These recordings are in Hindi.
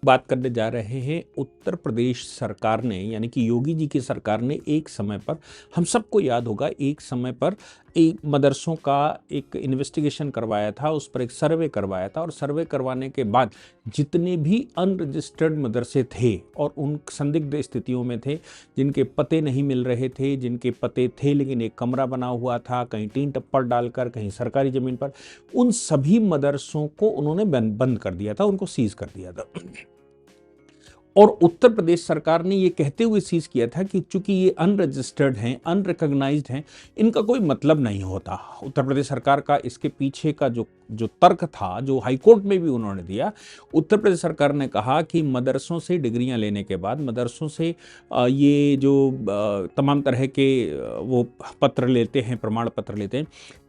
बात करने जा रहे हैं उत्तर प्रदेश सरकार ने, यानी कि योगी जी की सरकार ने एक समय पर, हम सबको याद होगा, एक समय पर एक मदरसों का एक इन्वेस्टिगेशन करवाया था, उस पर एक सर्वे करवाया था और सर्वे करवाने के बाद जितने भी अनरजिस्टर्ड मदरसे थे और उन संदिग्ध स्थितियों में थे, जिनके पते नहीं मिल रहे थे, जिनके पते थे लेकिन एक कमरा बना हुआ था, कहीं टीन टप्पर डालकर, कहीं सरकारी ज़मीन पर, उन सभी मदरसों को उन्होंने बंद कर दिया था, उनको सीज कर दिया था। और उत्तर प्रदेश सरकार ने ये कहते हुए सीज किया था कि चूंकि ये अनरजिस्टर्ड हैं, अनरिकॉग्नाइज्ड हैं, इनका कोई मतलब नहीं होता। उत्तर प्रदेश सरकार का इसके पीछे का जो तर्क था, जो हाईकोर्ट में भी उन्होंने दिया, उत्तर प्रदेश सरकार ने कहा कि मदरसों से डिग्रियां लेने के बाद, मदरसों से ये जो तमाम तरह के वो पत्र लेते हैं, प्रमाण पत्र लेते हैं,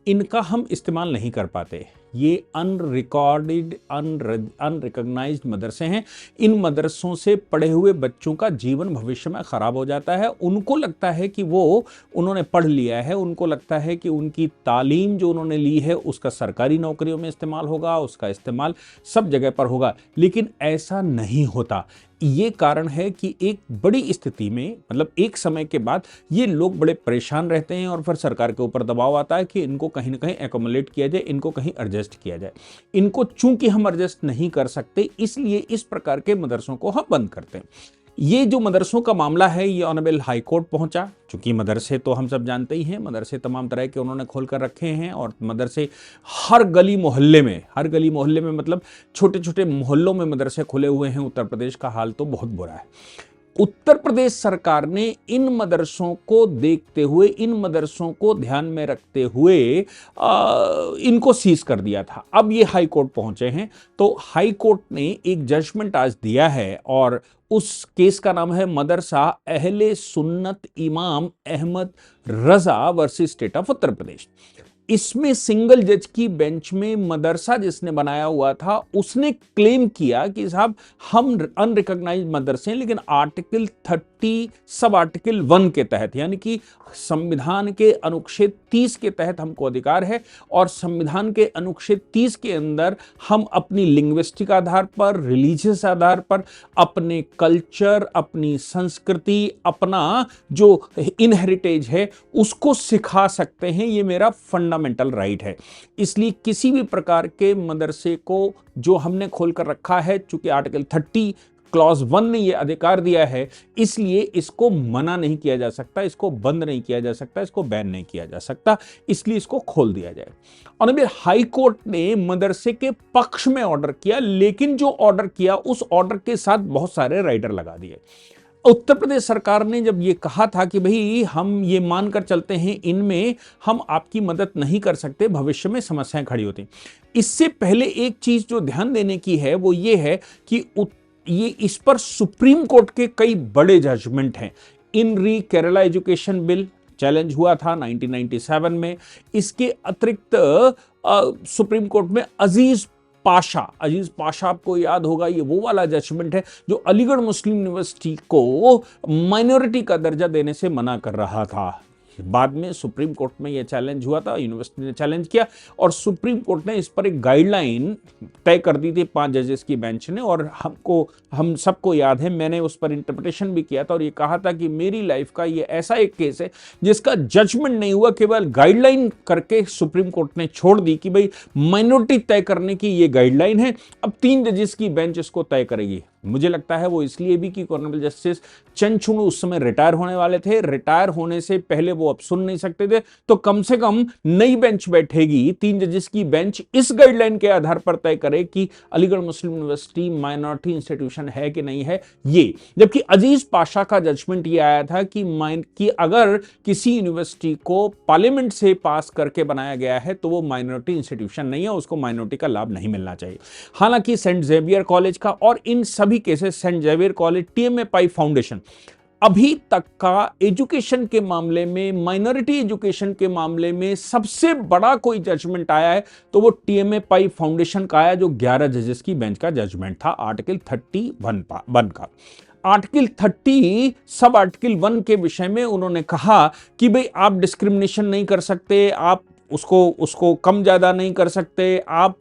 इनका हम इस्तेमाल नहीं कर पाते। ये अनरिकॉर्डेड, अनरिकॉग्नाइज्ड मदरसे हैं। इन मदरसों से पढ़े हुए बच्चों का जीवन भविष्य में ख़राब हो जाता है। उनको लगता है कि उन्होंने पढ़ लिया है, उनको लगता है कि उनकी तालीम जो उन्होंने ली है उसका सरकारी नौकरियों में इस्तेमाल होगा, उसका इस्तेमाल सब जगह पर होगा, लेकिन ऐसा नहीं होता। ये कारण है कि एक बड़ी स्थिति में, मतलब एक समय के बाद ये लोग बड़े परेशान रहते हैं और फिर सरकार के ऊपर दबाव आता है कि इनको कहीं ना कहीं एकोमोडेट किया जाए, इनको कहीं एडजस्ट किया जाए। इनको चूंकि हम एडजस्ट नहीं कर सकते, इसलिए इस प्रकार के मदरसों को हम बंद करते हैं। ये जो मदरसों का मामला है, ये ऑनरेबल हाई कोर्ट पहुंचा। चूंकि मदरसे तो हम सब जानते ही हैं, मदरसे तमाम तरह के उन्होंने खोल कर रखे हैं और मदरसे हर गली मोहल्ले में मतलब छोटे छोटे मोहल्लों में मदरसे खुले हुए हैं। उत्तर प्रदेश का हाल तो बहुत बुरा है। उत्तर प्रदेश सरकार ने इन मदरसों को देखते हुए, इन मदरसों को ध्यान में रखते हुए इनको सीज कर दिया था। अब ये हाई कोर्ट पहुंचे हैं, तो हाई कोर्ट ने एक जजमेंट आज दिया है और उस केस का नाम है मदरसा अहले सुन्नत इमाम अहमद रजा versus state of Uttar Pradesh. इसमें सिंगल जज की बेंच में मदरसा जिसने बनाया हुआ था, उसने क्लेम किया कि साहब हम अनरिकॉग्नाइज्ड मदरसे हैं, लेकिन आर्टिकल 30 सब आर्टिकल 1 के तहत, यानी कि संविधान के अनुच्छेद 30 के तहत हमको अधिकार है और संविधान के अनुच्छेद 30 के अंदर हम अपनी लिंग्विस्टिक आधार पर, रिलीजियस आधार पर, अपने कल्चर, अपनी संस्कृति, अपना जो इनहेरिटेज है उसको सिखा सकते हैं। ये मेरा फंडामेंटल राइट है। इसलिए किसी भी प्रकार के मदरसे को जो हमने खोलकर रखा है, चूंकि आर्टिकल 30 क्लॉज 1 ने यह अधिकार दिया है, इसलिए इसको मना नहीं किया जा सकता, इसको बंद नहीं किया जा सकता, इसको बैन नहीं किया जा सकता, इसलिए इसको खोल दिया जाए। ऑनरेबल हाई कोर्ट ने मदरसे के पक्ष में ऑर्डर किया, लेकिन जो ऑर्डर किया उस ऑर्डर के साथ बहुत सारे राइडर लगा दिए। उत्तर प्रदेश सरकार ने जब ये कहा था कि भाई हम ये मानकर चलते हैं, इनमें हम आपकी मदद नहीं कर सकते, भविष्य में समस्याएं खड़ी होती। इससे पहले एक चीज जो ध्यान देने की है वो ये है कि ये इस पर सुप्रीम कोर्ट के कई बड़े जजमेंट हैं। इन री केरला एजुकेशन बिल चैलेंज हुआ था 1997 में। इसके अतिरिक्त सुप्रीम कोर्ट में अजीज पाशा आपको याद होगा, ये वो वाला जजमेंट है जो अलीगढ़ मुस्लिम यूनिवर्सिटी को माइनॉरिटी का दर्जा देने से मना कर रहा था। बाद में सुप्रीम कोर्ट में यह चैलेंज हुआ था, यूनिवर्सिटी ने चैलेंज किया और सुप्रीम कोर्ट ने इस पर एक गाइडलाइन तय कर दी थी 5 जजेस की बेंच ने। और हम सबको याद है, मैंने उस पर इंटरप्रिटेशन भी किया था और ये कहा था कि मेरी लाइफ का ये ऐसा एक केस है जिसका जजमेंट नहीं हुआ, केवल गाइडलाइन करके सुप्रीम कोर्ट ने छोड़ दी कि भाई माइनॉरिटी तय करने की ये गाइडलाइन है, अब 3 जजेस की बेंच इसको तय करेगी। मुझे लगता है वो इसलिए भी कि ऑनरेबल जस्टिस चंद्रचूड़ उस समय रिटायर होने वाले थे। रिटायर होने से पहले वो अब सुन नहीं सकते थे, तो कम से कम नई बेंच बैठेगी, 3 जजेस की बेंच इस गाइडलाइन के आधार पर तय करे कि अलीगढ़ मुस्लिम यूनिवर्सिटी माइनॉरिटी इंस्टीट्यूशन है कि नहीं है ये। जबकि अजीज पाशा का जजमेंट ये आया था कि अगर किसी यूनिवर्सिटी को पार्लियामेंट से पास करके बनाया गया है तो वो माइनॉरिटी इंस्टीट्यूशन नहीं है, उसको माइनॉरिटी का लाभ नहीं मिलना चाहिए। हालांकि सेंट जेवियर कॉलेज का और इन सभी cases, saint Xavier college, TMA Pai foundation, अभी तक का एजुकेशन के मामले में, माइनॉरिटी एजुकेशन के मामले में सबसे बड़ा कोई जजमेंट आया है तो वो टीएमए पाई फाउंडेशन का आया, जो 11 जजेस की बेंच का जजमेंट था आर्टिकल 31 का। आर्टिकल 30 सब आर्टिकल 1 के विषय में उन्होंने कहा कि भाई आप डिस्क्रिमिनेशन नहीं कर सकते, आप उसको उसको कम ज़्यादा नहीं कर सकते आप,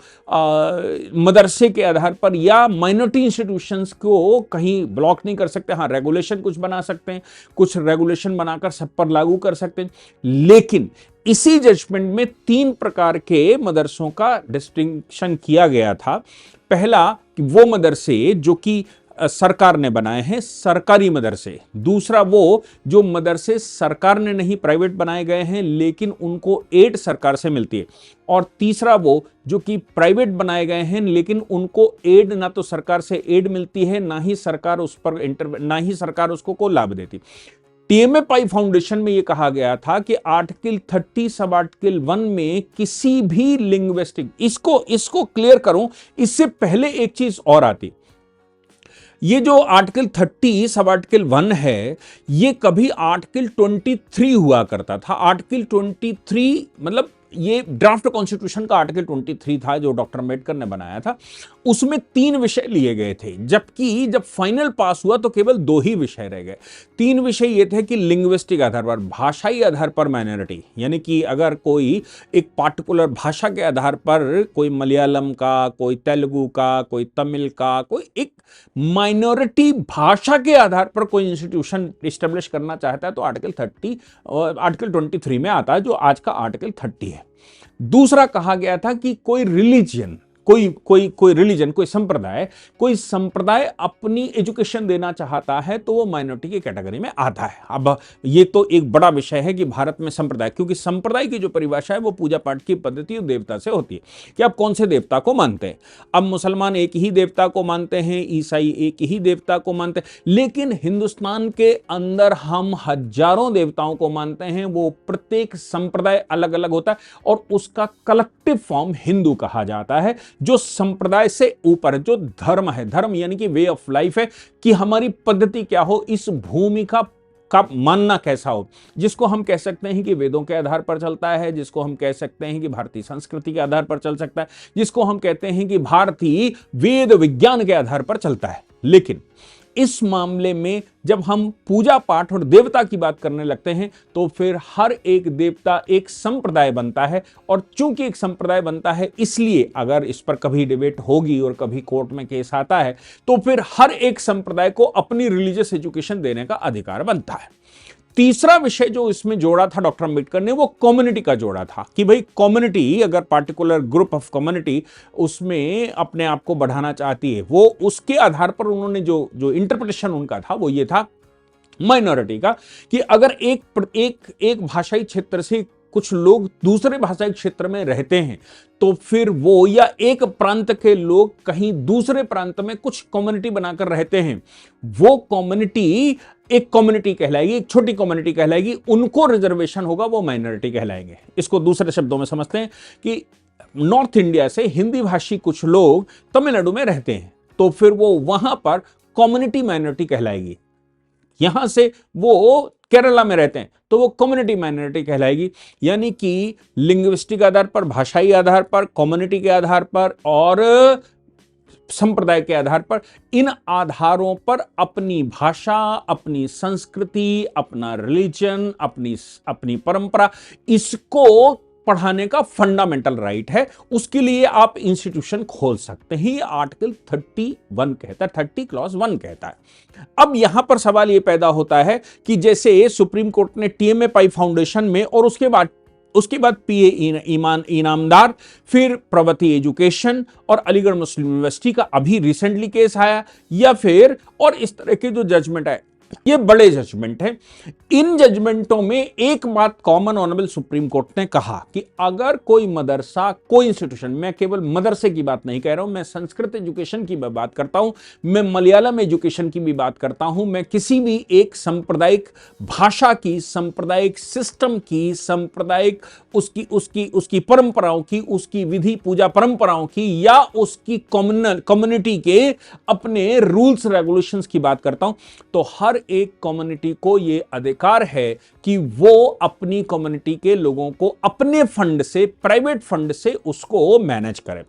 मदरसे के आधार पर या माइनॉरिटी इंस्टीट्यूशंस को कहीं ब्लॉक नहीं कर सकते। हाँ, रेगुलेशन कुछ बना सकते हैं, कुछ रेगुलेशन बनाकर सब पर लागू कर सकते हैं, लेकिन इसी जजमेंट में 3 प्रकार के मदरसों का डिस्टिंक्शन किया गया था। पहला कि वो मदरसे जो कि सरकार ने बनाए हैं, सरकारी मदरसे। दूसरा वो जो मदरसे सरकार ने नहीं, प्राइवेट बनाए गए हैं लेकिन उनको एड सरकार से मिलती है। और तीसरा वो जो कि प्राइवेट बनाए गए हैं लेकिन उनको एड ना तो सरकार से एड मिलती है, ना ही सरकार उस पर ना ही सरकार उसको को लाभ देती। टीएमए पाई फाउंडेशन में यह कहा गया था कि आर्टिकल 30 सब आर्टिकल 1 में किसी भी लिंग्विस्टिक, इसको क्लियर करूं, इससे पहले एक चीज और आती। ये जो आर्टिकल 30 सब आर्टिकल 1 है, ये कभी आर्टिकल 23 हुआ करता था। आर्टिकल 23 मतलब ये ड्राफ्ट कॉन्स्टिट्यूशन का आर्टिकल 23 था जो डॉक्टर अम्बेडकर ने बनाया था। उसमें 3 विषय लिए गए थे, जबकि जब फाइनल पास हुआ तो केवल 2 ही विषय रह गए। 3 विषय ये थे कि लिंग्विस्टिक आधार पर, भाषाई आधार पर माइनॉरिटी, यानी कि अगर कोई एक पार्टिकुलर भाषा के आधार पर, कोई मलयालम का, कोई तेलुगु का, कोई तमिल का, कोई एक माइनॉरिटी भाषा के आधार पर कोई इंस्टीट्यूशन एस्टेब्लिश करना चाहता है तो आर्टिकल 23 में आता है, जो आज का आर्टिकल 30 है। दूसरा कहा गया था कि कोई रिलीजन, कोई संप्रदाय अपनी एजुकेशन देना चाहता है तो वो माइनॉरिटी की कैटेगरी में आता है। अब ये तो एक बड़ा विषय है कि भारत में संप्रदाय, क्योंकि संप्रदाय की जो परिभाषा है वो पूजा पाठ की पद्धति और देवता से होती है कि आप कौन से देवता को मानते हैं। अब मुसलमान एक ही देवता को मानते हैं, ईसाई एक ही देवता को मानते हैं, लेकिन हिंदुस्तान के अंदर हम हजारों देवताओं को मानते हैं। वो प्रत्येक संप्रदाय अलग अलग होता है और उसका कलेक्टिव फॉर्म हिंदू कहा जाता है, जो संप्रदाय से ऊपर, जो धर्म है, धर्म यानी कि वे ऑफ लाइफ है, कि हमारी पद्धति क्या हो, इस भूमिका का मानना कैसा हो, जिसको हम कह सकते हैं कि वेदों के आधार पर चलता है, जिसको हम कह सकते हैं कि भारतीय संस्कृति के आधार पर चल सकता है, जिसको हम कहते हैं कि भारतीय वेद विज्ञान के आधार पर चलता है। लेकिन इस मामले में जब हम पूजा पाठ और देवता की बात करने लगते हैं तो फिर हर एक देवता एक संप्रदाय बनता है, और चूंकि एक संप्रदाय बनता है इसलिए अगर इस पर कभी डिबेट होगी और कभी कोर्ट में केस आता है तो फिर हर एक संप्रदाय को अपनी रिलीजियस एजुकेशन देने का अधिकार बनता है। तीसरा विषय जो इसमें जोड़ा था डॉक्टर अंबेडकर ने, वो कम्युनिटी का जोड़ा था कि भाई कम्युनिटी, अगर पार्टिकुलर ग्रुप ऑफ कम्युनिटी उसमें अपने आप को बढ़ाना चाहती है, वो उसके आधार पर उन्होंने जो इंटरप्रिटेशन उनका था वो ये था माइनॉरिटी का, कि अगर एक भाषाई क्षेत्र से कुछ लोग दूसरे भाषाई क्षेत्र में रहते हैं तो फिर वो, या एक प्रांत के लोग कहीं दूसरे प्रांत में कुछ कम्युनिटी बनाकर रहते हैं, वो कम्युनिटी एक कम्युनिटी कहलाएगी, एक छोटी कम्युनिटी कहलाएगी, उनको रिजर्वेशन होगा, वो माइनॉरिटी कहलाएंगे। इसको दूसरे शब्दों में समझते हैं कि नॉर्थ इंडिया से हिंदी भाषी कुछ लोग तमिलनाडु में रहते हैं तो फिर वो वहां पर कम्युनिटी माइनॉरिटी कहलाएगी। यहां से वो केरला में रहते हैं तो वो कम्युनिटी माइनॉरिटी कहलाएगी। यानी कि लिंग्विस्टिक आधार पर, भाषाई आधार पर, कम्युनिटी के आधार पर और संप्रदाय के आधार पर, इन आधारों पर अपनी भाषा, अपनी संस्कृति, अपना रिलीजन, अपनी परंपरा, इसको पढ़ाने का फंडामेंटल राइट है। उसके लिए आप इंस्टीट्यूशन खोल सकते हैं, आर्टिकल 31 कहता है, 30 क्लॉज 1 कहता है। अब यहां पर सवाल यह पैदा होता है कि जैसे सुप्रीम कोर्ट ने टीएमए पाई फाउंडेशन में और उसके बाद पीए इनामदार, फिर प्रगति एजुकेशन और अलीगढ़ मुस्लिम यूनिवर्सिटी का अभी रिसेंटली केस आया, या फिर और इस तरह के जो जजमेंट है, ये बड़े जजमेंट हैं। इन जजमेंटों में एक बात कॉमन ऑनरेबल सुप्रीम कोर्ट ने कहा कि अगर कोई मदरसा, कोई इंस्टीट्यूशन, मैं केवल मदरसे की बात नहीं कह रहा हूं, मैं संस्कृत एजुकेशन की बात करता हूं, मैं मलयालम एजुकेशन की भी बात करता हूं, मैं किसी भी एक सांप्रदायिक भाषा की, सांप्रदायिक सिस्टम की, सांप्रदायिक उसकी परंपराओं की, उसकी विधि पूजा परंपराओं की, या उसकी कम्युनिटी के अपने रूल्स रेगुलेशंस की बात करता हूं, तो हर एक कम्युनिटी को यह अधिकार है कि वो अपनी कम्युनिटी के लोगों को अपने फंड से, प्राइवेट फंड से उसको मैनेज करे।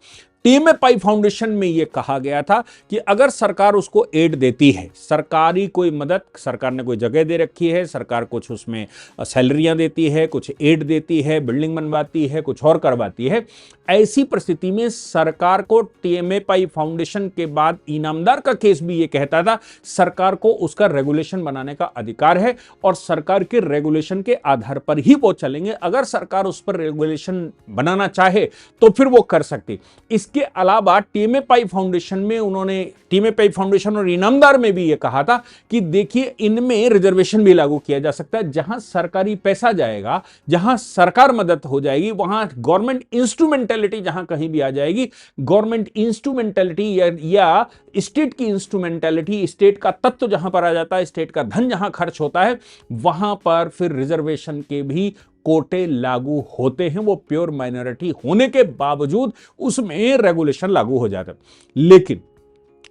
टीएमए फाउंडेशन में यह कहा गया था कि अगर सरकार उसको एड देती है, सरकारी कोई मदद, सरकार ने कोई जगह दे रखी है, सरकार कुछ उसमें सैलरियां देती है, कुछ एड देती है, बिल्डिंग बनवाती है, कुछ और करवाती है, ऐसी परिस्थिति में सरकार को टीएमए फाउंडेशन के बाद इनामदार का केस भी यह कहता था सरकार को उसका रेगुलेशन बनाने का अधिकार है और सरकार के रेगुलेशन के आधार पर ही वो चलेंगे। अगर सरकार उस पर रेगुलेशन बनाना चाहे तो फिर वो कर सकती। इसके अलावा टीएमए फाउंडेशन में उन्होंने, टीएमए फाउंडेशन और इनामदार में भी यह कहा था कि देखिए इनमें रिजर्वेशन भी लागू किया जा सकता है। जहां सरकारी पैसा जाएगा, जहां सरकार मदद हो जाएगी, वहां गवर्नमेंट इंस्ट्रूमेंटेलिटी जहां कहीं भी आ जाएगी, गवर्नमेंट इंस्ट्रूमेंटेलिटी या स्टेट की इंस्ट्रूमेंटेलिटी, स्टेट का तत्व जहां पर आ जाता है, स्टेट का धन जहां खर्च होता है, वहां पर फिर रिजर्वेशन के भी कोटे लागू होते हैं। वो प्योर माइनॉरिटी होने के बावजूद उसमें रेगुलेशन लागू हो जाता है। लेकिन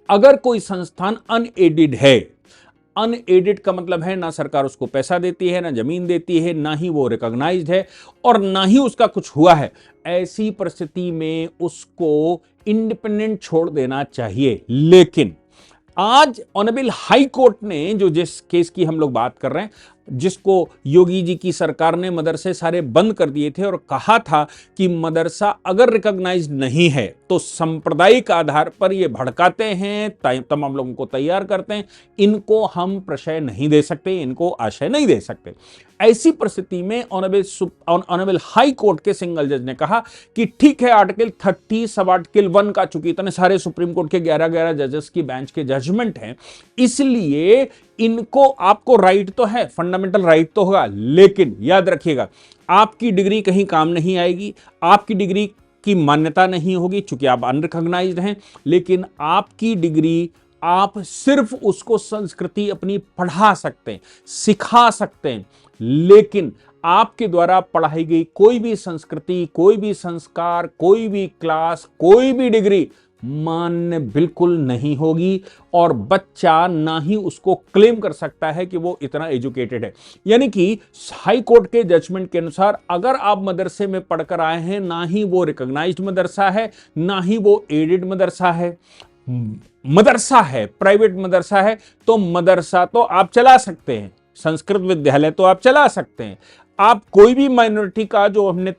अगर कोई संस्थान अनएडेड है, अनएडेड का मतलब है ना सरकार उसको पैसा देती है, ना जमीन देती है, ना ही वो रिकॉग्नाइज्ड है और ना ही उसका कुछ हुआ है, ऐसी परिस्थिति में उसको इंडिपेंडेंट छोड़ देना चाहिए। लेकिन आज ऑनरेबल हाई कोर्ट ने, जो जिस केस की हम लोग बात कर रहे हैं, जिसको योगी जी की सरकार ने मदरसे सारे बंद कर दिए थे और कहा था कि मदरसा अगर रिकॉग्नाइज्ड नहीं है तो सांप्रदायिक आधार पर ये भड़काते हैं, तमाम लोगों को तैयार करते हैं, इनको हम प्रशय नहीं दे सकते, इनको आशय नहीं दे सकते। ऐसी परिस्थिति में ऑनरेबल हाई कोर्ट के सिंगल जज ने कहा कि ठीक है, आर्टिकल 30 सब आर्टिकल 1 का, चूंकि इतने सारे सुप्रीम कोर्ट के 11-11 जजेस की बेंच के जजमेंट हैं, इसलिए इनको, आपको राइट तो है, फंडामेंटल राइट तो होगा, लेकिन याद रखिएगा आपकी डिग्री कहीं काम नहीं आएगी, आपकी डिग्री की मान्यता नहीं होगी चूंकि आप अनरिकॉग्नाइज्ड हैं, लेकिन आपकी डिग्री, आप सिर्फ उसको संस्कृति अपनी पढ़ा सकते हैं, सिखा सकते हैं, लेकिन आपके द्वारा पढ़ाई गई कोई भी संस्कृति, कोई भी संस्कार, कोई भी क्लास, कोई भी डिग्री मान्य बिल्कुल नहीं होगी और बच्चा ना ही उसको क्लेम कर सकता है कि वो इतना एजुकेटेड है। यानी कि हाई कोर्ट के जजमेंट के अनुसार अगर आप मदरसे में पढ़कर आए हैं, ना ही वो रिकॉग्नाइज्ड मदरसा है, ना ही वो एडेड मदरसा है, मदरसा है, प्राइवेट मदरसा है, तो मदरसा तो आप चला सकते हैं, संस्कृत विद्यालय तो आप चला सकते हैं, आप कोई भी माइनॉरिटी का, जो हमने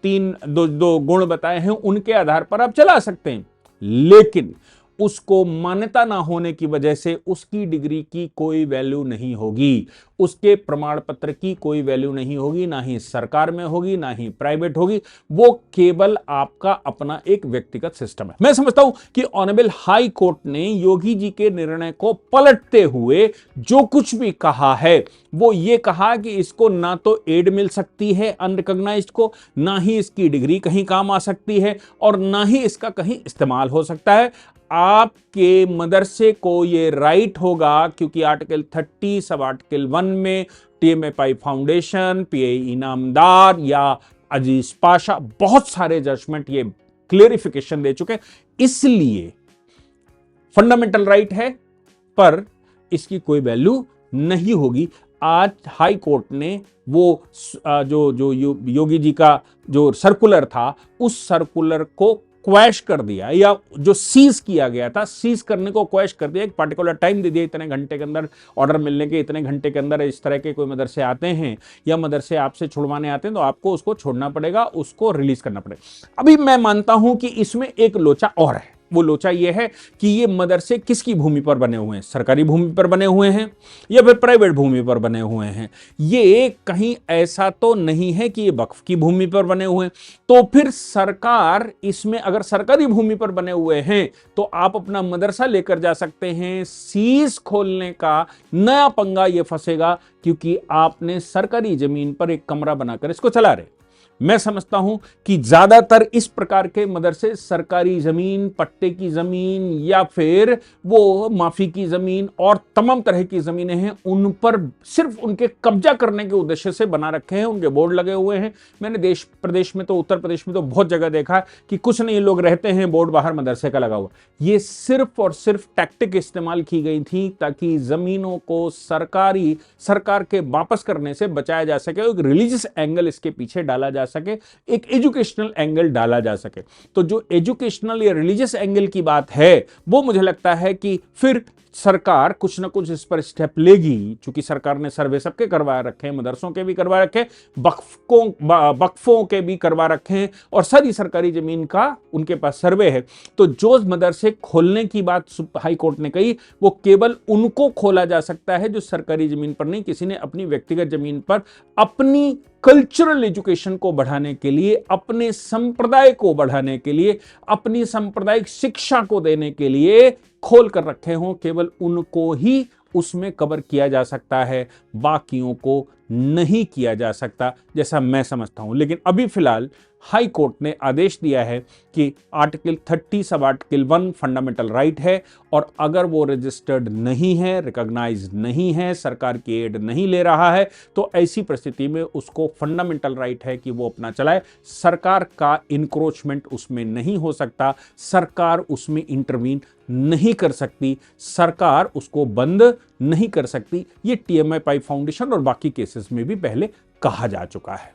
दो गुण बताए हैं, उनके आधार पर आप चला सकते हैं, लेकिन उसको मान्यता ना होने की वजह से उसकी डिग्री की कोई वैल्यू नहीं होगी, उसके प्रमाण पत्र की कोई वैल्यू नहीं होगी, ना ही सरकार में होगी, ना ही प्राइवेट होगी, वो केवल आपका अपना एक व्यक्तिगत सिस्टम है। मैं समझता हूं कि ऑनरेबल हाई कोर्ट ने योगी जी के निर्णय को पलटते हुए जो कुछ भी कहा है, वो ये कहा कि इसको ना तो एड मिल सकती है अनरिकॉग्नाइज्ड को, ना ही इसकी डिग्री कहीं काम आ सकती है और ना ही इसका कहीं इस्तेमाल हो सकता है। आपके मदरसे को ये राइट होगा, क्योंकि आर्टिकल 30 सब आर्टिकल 1 में टीएमए फाउंडेशन, पीए इनामदार या अजीज पाशा, बहुत सारे जजमेंट ये क्लेरिफिकेशन दे चुके हैं, इसलिए फंडामेंटल राइट है पर इसकी कोई वैल्यू नहीं होगी। आज हाई कोर्ट ने वो जो योगी जी का जो सर्कुलर था, उस सर्कुलर को क्वैश कर दिया, या जो सीज किया गया था, सीज करने को क्वैश कर दिया, एक पर्टिकुलर टाइम दे दिया, इतने घंटे के अंदर ऑर्डर मिलने के, इतने घंटे के अंदर इस तरह के कोई मदरसे आते हैं या मदरसे आपसे छुड़वाने आते हैं तो आपको उसको छोड़ना पड़ेगा, उसको रिलीज करना पड़ेगा। अभी मैं मानता हूं कि इसमें एक लोचा और है, वो लोचा ये है कि ये मदरसे किसकी भूमि पर बने हुए हैं, सरकारी भूमि पर बने हुए हैं या फिर प्राइवेट भूमि पर बने हुए हैं। ये कहीं ऐसा तो नहीं है कि ये वक्फ की भूमि पर बने हुए हैं, तो फिर सरकार इसमें, अगर सरकारी भूमि पर बने हुए हैं तो आप अपना मदरसा लेकर जा सकते हैं, सीज खोलने का नया पंगा ये फंसेगा क्योंकि आपने सरकारी जमीन पर एक कमरा बनाकर इसको चला रहे। मैं समझता हूं कि ज्यादातर इस प्रकार के मदरसे सरकारी जमीन, पट्टे की जमीन या फिर वो माफी की जमीन और तमाम तरह की जमीनें हैं, उन पर सिर्फ उनके कब्जा करने के उद्देश्य से बना रखे हैं, उनके बोर्ड लगे हुए हैं। मैंने देश प्रदेश में तो, उत्तर प्रदेश में तो बहुत जगह देखा कि कुछ नहीं, लोग रहते हैं, बोर्ड बाहर मदरसे का लगा हुआ। ये सिर्फ और सिर्फ टैक्टिक इस्तेमाल की गई थी ताकि जमीनों को सरकार के वापस करने से बचाया जा सके, एक रिलीजियस एंगल इसके पीछे डाला जा सके, एक एजुकेशनल एंगल डाला जा सके। तो जो एजुकेशनल या रिलीजियस एंगल की बात है वो मुझे लगता है कि फिर सरकार कुछ ना कुछ इस पर स्टेप लेगी, चूंकि सरकार ने सर्वे सबके करवा रखे हैं, मदरसों के भी करवा रखे, वक्फों के भी करवा रखे हैं, और सारी सरकारी जमीन का उनके पास सर्वे है। तो जो मदरसे खोलने की बात हाई कोर्ट ने कही वो केवल उनको खोला जा सकता है जो सरकारी जमीन पर नहीं, किसी ने अपनी व्यक्तिगत जमीन पर अपनी कल्चरल एजुकेशन को बढ़ाने के लिए, अपने संप्रदाय को बढ़ाने के लिए, अपनी सांप्रदायिक शिक्षा को देने के लिए खोल कर रखे हों, केवल उनको ही उसमें कवर किया जा सकता है, बाकियों को नहीं किया जा सकता, जैसा मैं समझता हूं। लेकिन अभी फिलहाल हाई कोर्ट ने आदेश दिया है कि article 30 sub article 1 fundamental right है, और अगर वो रजिस्टर्ड नहीं है, रिकॉग्नाइज नहीं है, सरकार की एड नहीं ले रहा है, तो ऐसी परिस्थिति में उसको फंडामेंटल राइट है कि वो अपना चलाए। सरकार का इंक्रोचमेंट उसमें नहीं हो सकता, सरकार उसमें इंटरवीन नहीं कर सकती, सरकार उसको बंद नहीं कर सकती। ये TMI पाई फाउंडेशन और बाकी केसेस में भी पहले कहा जा चुका है।